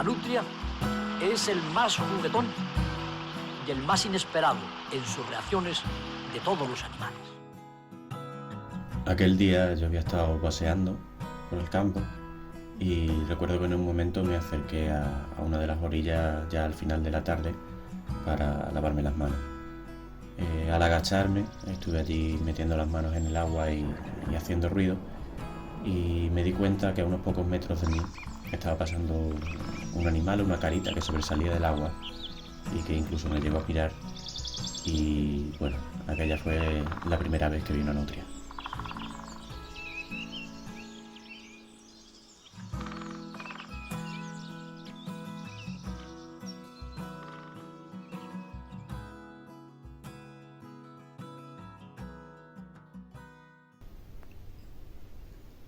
La nutria es el más juguetón y el más inesperado en sus reacciones de todos los animales. Aquel día yo había estado paseando por el campo y recuerdo que en un momento me acerqué a una de las orillas ya al final de la tarde para lavarme las manos. Al agacharme estuve allí metiendo las manos en el agua y haciendo ruido, y me di cuenta que a unos pocos metros de mí estaba pasando un animal, una carita que sobresalía del agua y que incluso me llegó a mirar, y bueno, aquella fue la primera vez que vi una nutria.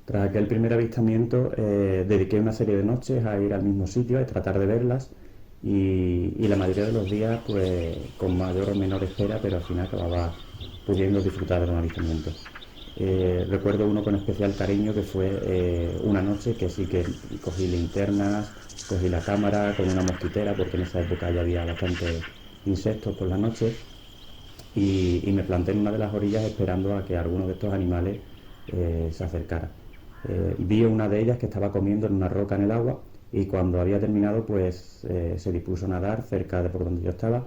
Tras aquel primer avistamiento, dediqué una serie de noches a ir al mismo sitio, a tratar de verlas, y la mayoría de los días pues con mayor o menor espera, pero al final acababa pudiendo disfrutar de los avistamientos. Recuerdo uno con especial cariño que fue una noche que sí que cogí linternas, cogí la cámara con una mosquitera, porque en esa época ya había bastantes insectos por la noche, y me planté en una de las orillas esperando a que alguno de estos animales se acercara. Vi una de ellas que estaba comiendo en una roca en el agua, y cuando había terminado pues se dispuso a nadar cerca de por donde yo estaba,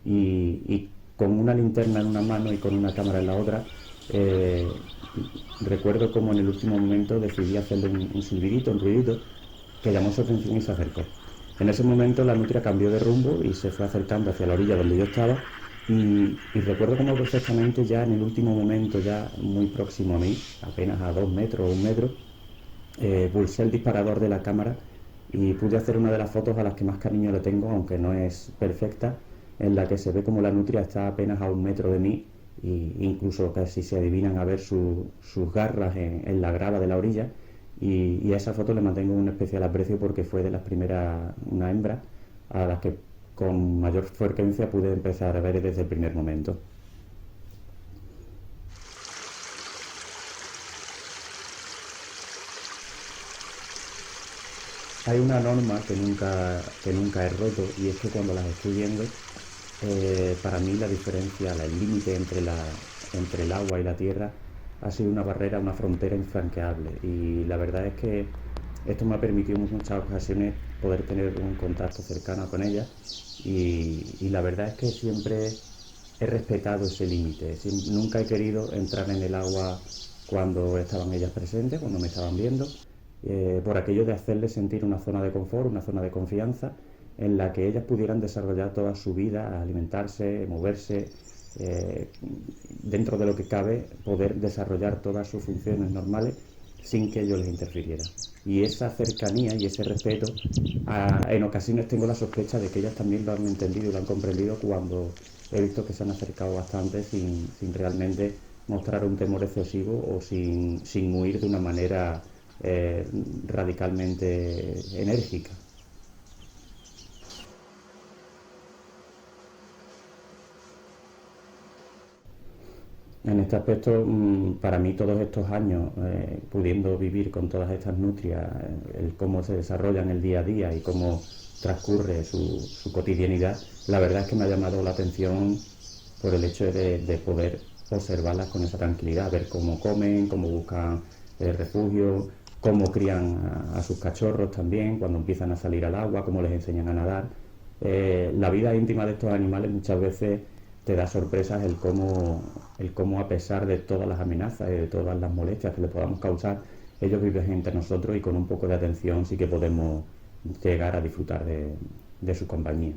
y con una linterna en una mano y con una cámara en la otra, recuerdo como en el último momento decidí hacerle un silbidito, un ruidito que llamó su atención y se acercó. En ese momento la nutria cambió de rumbo y se fue acercando hacia la orilla donde yo estaba, y recuerdo como perfectamente ya en el último momento, ya muy próximo a mí, apenas a 2 metros o 1 metro, pulsé el disparador de la cámara y pude hacer una de las fotos a las que más cariño le tengo, aunque no es perfecta, en la que se ve como la nutria está apenas a 1 metro de mí, e incluso casi se adivinan a ver sus garras en la grava de la orilla, y a esa foto le mantengo un especial aprecio porque fue de las primeras, una hembra, a las que con mayor frecuencia pude empezar a ver desde el primer momento. Hay una norma que nunca he roto, y es que cuando las estoy viendo, para mí la diferencia, el límite entre el agua y la tierra ha sido una barrera, una frontera infranqueable, y la verdad es que esto me ha permitido en muchas ocasiones poder tener un contacto cercano con ellas, y la verdad es que siempre he respetado ese límite. Nunca he querido entrar en el agua cuando estaban ellas presentes, cuando me estaban viendo, por aquello de hacerles sentir una zona de confort, una zona de confianza, en la que ellas pudieran desarrollar toda su vida, alimentarse, moverse, dentro de lo que cabe, poder desarrollar todas sus funciones normales sin que yo les interfiriera. Y esa cercanía y ese respeto, en ocasiones tengo la sospecha de que ellas también lo han entendido y lo han comprendido cuando he visto que se han acercado bastante sin realmente mostrar un temor excesivo o sin huir de una manera radicalmente enérgica. En este aspecto, para mí todos estos años, pudiendo vivir con todas estas nutrias, el cómo se desarrollan el día a día y cómo transcurre su cotidianidad, la verdad es que me ha llamado la atención por el hecho de poder observarlas con esa tranquilidad, ver cómo comen, cómo buscan refugio, cómo crían a sus cachorros también, cuando empiezan a salir al agua, cómo les enseñan a nadar. La vida íntima de estos animales muchas veces te da sorpresas, el cómo a pesar de todas las amenazas y de todas las molestias que les podamos causar, ellos viven entre nosotros, y con un poco de atención sí que podemos llegar a disfrutar de su compañía.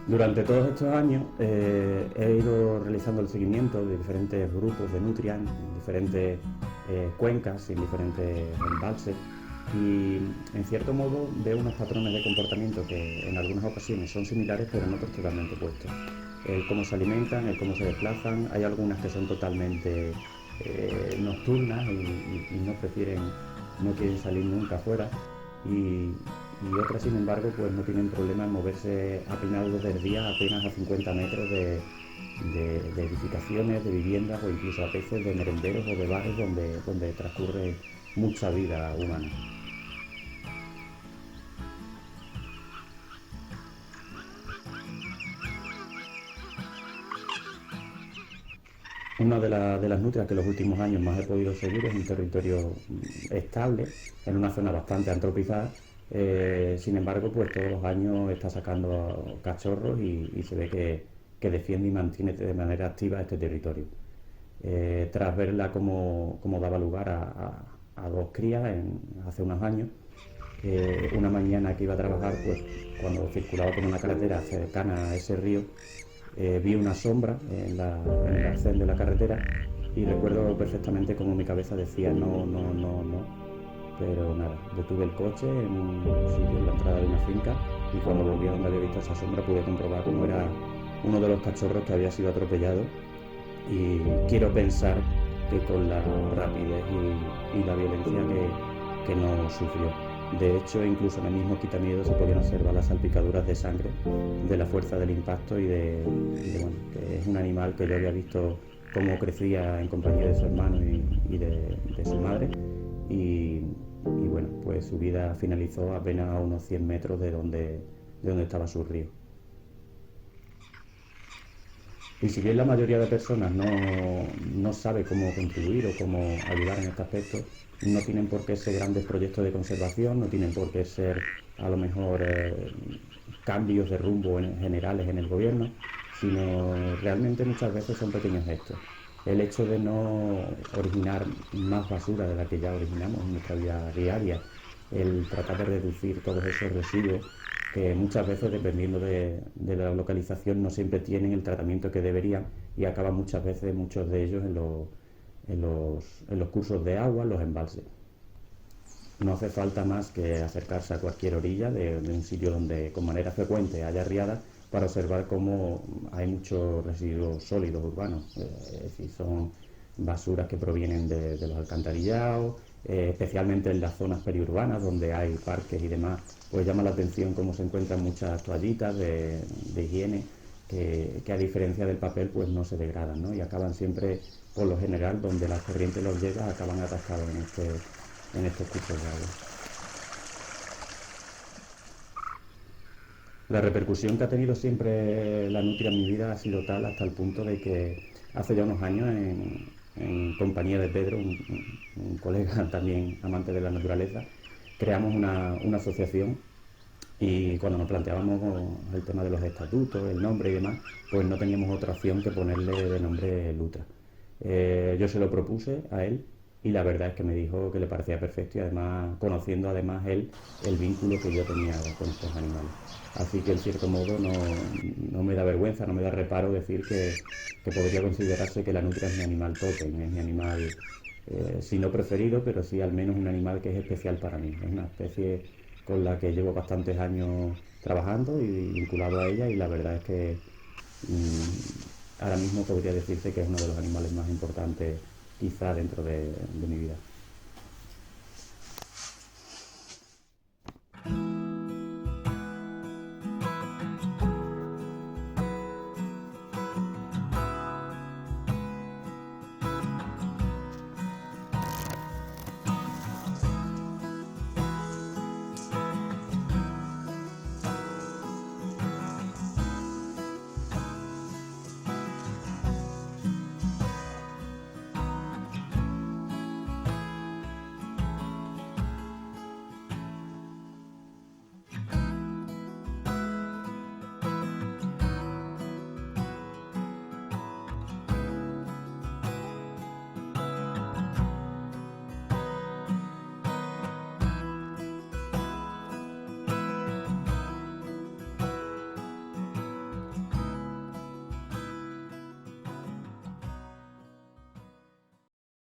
Durante todos estos años he ido realizando el seguimiento de diferentes grupos de nutrias en diferentes cuencas y en diferentes embalses, y en cierto modo veo unos patrones de comportamiento que en algunas ocasiones son similares, pero en otros totalmente opuestos. El cómo se alimentan, el cómo se desplazan. Hay algunas que son totalmente nocturnas y no prefieren no quieren salir nunca afuera y otras, sin embargo, pues no tienen problema en moverse apenas desde el día, apenas a 50 metros de edificaciones, de viviendas o incluso a veces de merenderos o de bares donde transcurre mucha vida humana. Una de las nutrias que en los últimos años más he podido seguir es un territorio estable, en una zona bastante antropizada. Sin embargo, pues todos los años está sacando cachorros y se ve que defiende y mantiene de manera activa este territorio. Tras verla como daba lugar a dos crías hace unos años, una mañana que iba a trabajar, pues cuando circulaba por una carretera cercana a ese río, vi una sombra en el arcén de la carretera y recuerdo perfectamente como mi cabeza decía no, no, no, no, pero nada, detuve el coche en un sitio, en la entrada de una finca, y cuando volví a donde había visto esa sombra pude comprobar cómo era uno de los cachorros que había sido atropellado, y quiero pensar que con la rapidez y la violencia que no sufrió. De hecho, incluso en el mismo quitamiedo se podían observar las salpicaduras de sangre de la fuerza del impacto y bueno, que es un animal que yo había visto cómo crecía en compañía de su hermano y de su madre, y bueno, pues su vida finalizó apenas a unos 100 metros de donde estaba su río. Y si bien la mayoría de personas no sabe cómo contribuir o cómo ayudar en este aspecto, no tienen por qué ser grandes proyectos de conservación, no tienen por qué ser a lo mejor cambios de rumbo generales en el gobierno, sino realmente muchas veces son pequeños gestos. El hecho de no originar más basura de la que ya originamos en nuestra vida diaria, el tratar de reducir todos esos residuos que muchas veces, dependiendo de la localización, no siempre tienen el tratamiento que deberían y acaban muchas veces muchos de ellos en los cursos de agua, en los embalses. No hace falta más que acercarse a cualquier orilla de un sitio donde con manera frecuente haya riadas para observar cómo hay muchos residuos sólidos urbanos, es decir, son basuras que provienen de los alcantarillados, especialmente en las zonas periurbanas donde hay parques y demás, pues llama la atención cómo se encuentran muchas toallitas de higiene que a diferencia del papel pues no se degradan, ¿no? Y acaban siempre, por lo general, donde la corriente los llega, acaban atascados en estos cursos de agua. La repercusión que ha tenido siempre la nutria en mi vida ha sido tal hasta el punto de que hace ya unos años, en compañía de Pedro, un colega también amante de la naturaleza, creamos una asociación, y cuando nos planteábamos el tema de los estatutos, el nombre y demás, pues no teníamos otra opción que ponerle de nombre Lutra. Yo se lo propuse a él y la verdad es que me dijo que le parecía perfecto, y además conociendo además él el vínculo que yo tenía con estos animales. Así que en cierto modo no me da vergüenza, no me da reparo decir que podría considerarse que la nutria es mi animal tótem, es mi animal, si no preferido, pero sí al menos un animal que es especial para mí. Es una especie con la que llevo bastantes años trabajando y vinculado a ella, y la verdad es que ahora mismo podría decirse que es uno de los animales más importantes quizá dentro de mi vida.